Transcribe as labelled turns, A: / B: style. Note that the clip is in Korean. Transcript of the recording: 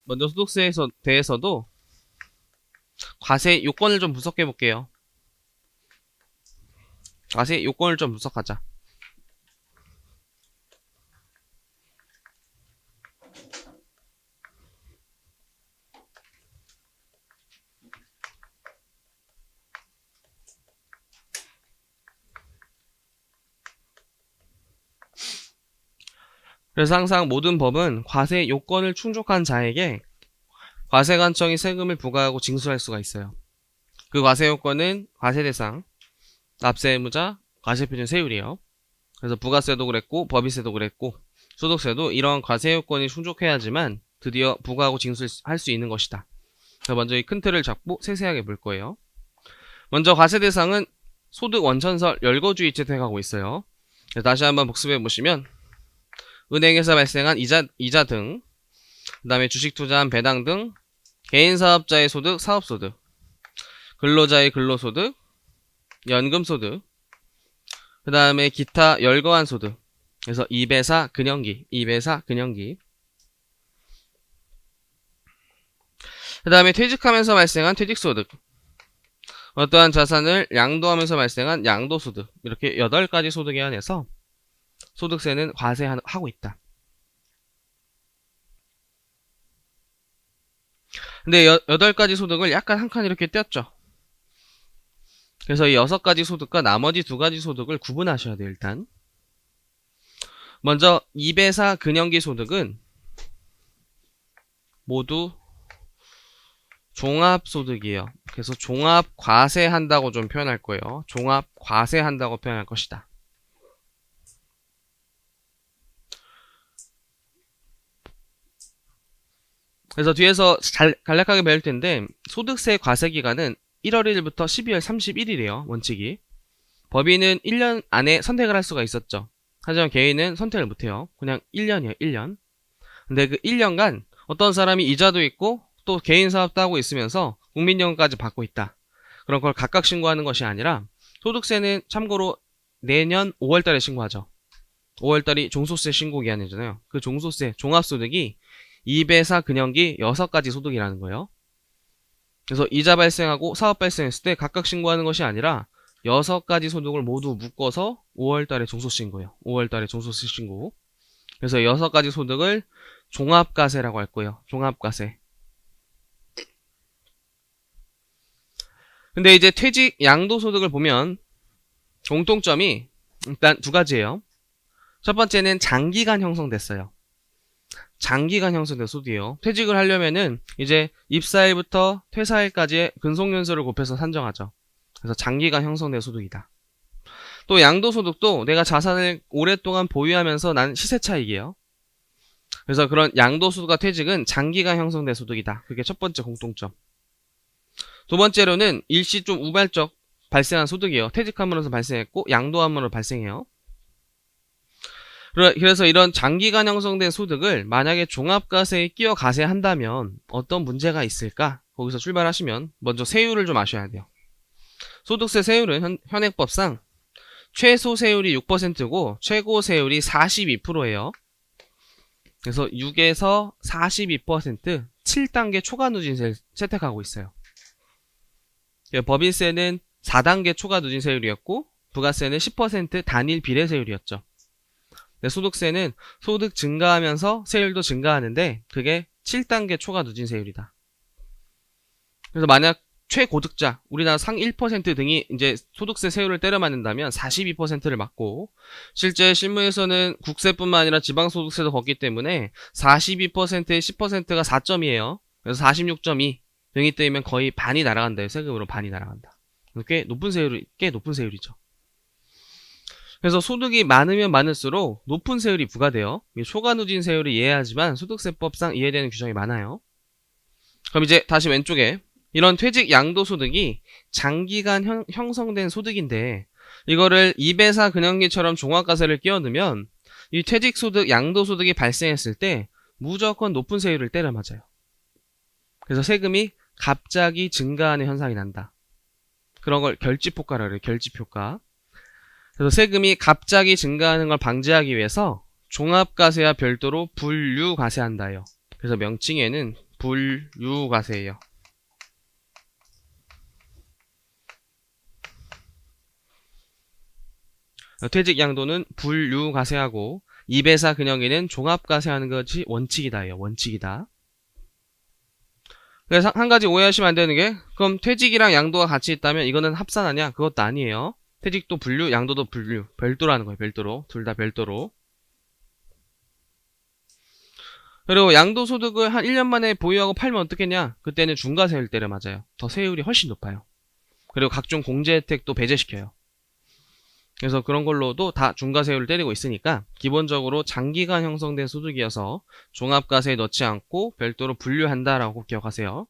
A: 먼저 소득세에 대해서도 과세 요건을 좀 분석해 볼게요. 과세 요건을 좀 분석하자. 그래서 항상 모든 법은 과세 요건을 충족한 자에게 과세관청이 세금을 부과하고 징수할 수가 있어요. 그 과세 요건은 과세 대상, 납세 의무자, 과세 표준 세율이에요. 그래서 부가세도 그랬고 법인세도 그랬고 소득세도 이런 과세 요건이 충족해야지만 드디어 부과하고 징수할 수 있는 것이다. 그래서 먼저 이 큰 틀을 잡고 세세하게 볼 거예요. 먼저 과세 대상은 소득 원천설 열거주의체 돼가고 있어요. 다시 한번 복습해 보시면 은행에서 발생한 이자 등, 그 다음에 주식 투자한 배당 등, 개인사업자의 소득, 사업소득, 근로자의 근로소득, 연금소득, 그 다음에 기타 열거한 소득. 그래서 2배사 근영기, 2배사 근영기. 그 다음에 퇴직하면서 발생한 퇴직소득. 어떠한 자산을 양도하면서 발생한 양도소득. 이렇게 8가지 소득에 한해서 소득세는 과세하고 있다. 근데 8가지 소득을 약간 한 칸 이렇게 떼었죠. 그래서 이 6가지 소득과 나머지 2가지 소득을 구분하셔야 돼요, 일단. 먼저 2배사 근영기 소득은 모두 종합소득이에요. 그래서 종합과세한다고 좀 표현할 거예요. 종합과세한다고 표현할 것이다. 그래서 뒤에서 간략하게 배울 텐데 소득세 과세기간은 1월 1일부터 12월 31일이에요. 원칙이. 법인은 1년 안에 선택을 할 수가 있었죠. 하지만 개인은 선택을 못해요. 그냥 1년이에요. 1년. 근데 그 1년간 어떤 사람이 이자도 있고 또 개인 사업도 하고 있으면서 국민연금까지 받고 있다. 그런 걸 각각 신고하는 것이 아니라 소득세는 참고로 내년 5월달에 신고하죠. 5월달이 종소세 신고 기한이잖아요. 그 종소세, 종합소득이 2배사 근영기 6가지 소득이라는 거예요. 그래서 이자 발생하고 사업 발생했을 때 각각 신고하는 것이 아니라 6가지 소득을 모두 묶어서 5월달에 종소세 신고예요. 5월달에 종소세 신고. 그래서 6가지 소득을 종합과세라고 할 거예요. 종합과세. 근데 이제 퇴직 양도소득을 보면 공통점이 일단 2가지예요. 첫 번째는 장기간 형성됐어요. 장기간 형성된 소득이에요. 퇴직을 하려면은 이제 입사일부터 퇴사일까지의 근속연수를 곱해서 산정하죠. 그래서 장기간 형성된 소득이다. 또 양도소득도 내가 자산을 오랫동안 보유하면서 난 시세차익이에요. 그래서 그런 양도소득과 퇴직은 장기간 형성된 소득이다. 그게 첫 번째 공통점. 두 번째로는 일시 좀 우발적 발생한 소득이에요. 퇴직함으로써 발생했고 양도함으로 발생해요. 그래서 이런 장기간 형성된 소득을 만약에 종합과세에 끼워 과세한다면 어떤 문제가 있을까? 거기서 출발하시면 먼저 세율을 좀 아셔야 돼요. 소득세 세율은 현행법상 최소 세율이 6%고 최고 세율이 42%예요. 그래서 6에서 42% 7단계 초과 누진세를 채택하고 있어요. 법인세는 4단계 초과 누진세율이었고 부가세는 10% 단일 비례세율이었죠. 소득세는 소득 증가하면서 세율도 증가하는데 그게 7단계 초과 누진세율이다. 그래서 만약 최고득자, 우리나라 상 1% 등이 이제 소득세 세율을 때려 맞는다면 42%를 맞고 실제 실무에서는 국세뿐만 아니라 지방소득세도 걷기 때문에 42%의 10%가 4점이에요. 그래서 46.2 등이 뜨이면 거의 반이 날아간다. 세금으로 반이 날아간다. 꽤 높은 세율이죠. 그래서 소득이 많으면 많을수록 높은 세율이 부과돼요. 초과누진 세율을 이해하지만 소득세법상 이해되는 규정이 많아요. 그럼 이제 다시 왼쪽에 이런 퇴직 양도소득이 장기간 형성된 소득인데 이거를 2배사 근영기처럼 종합과세를 끼워넣으면 이 퇴직소득 양도소득이 발생했을 때 무조건 높은 세율을 때려 맞아요. 그래서 세금이 갑자기 증가하는 현상이 난다. 그런 걸 결집효과라고 해요. 결집효과. 그래서 세금이 갑자기 증가하는 걸 방지하기 위해서 종합과세와 별도로 분류과세한다요. 그래서 명칭에는 분류과세예요. 퇴직 양도는 분류과세하고 2배사 근영에는 종합과세하는 것이 원칙이다예요. 원칙이다. 그래서 한 가지 오해하시면 안 되는 게, 그럼 퇴직이랑 양도가 같이 있다면 이거는 합산하냐? 그것도 아니에요. 퇴직도 분류, 양도도 분류. 별도라는 거예요. 별도로. 둘 다 별도로. 그리고 양도소득을 한 1년 만에 보유하고 팔면 어떻겠냐? 그때는 중과세율 때를 맞아요. 더 세율이 훨씬 높아요. 그리고 각종 공제 혜택도 배제시켜요. 그래서 그런 걸로도 다 중과세율을 때리고 있으니까 기본적으로 장기간 형성된 소득이어서 종합과세에 넣지 않고 별도로 분류한다라고 기억하세요.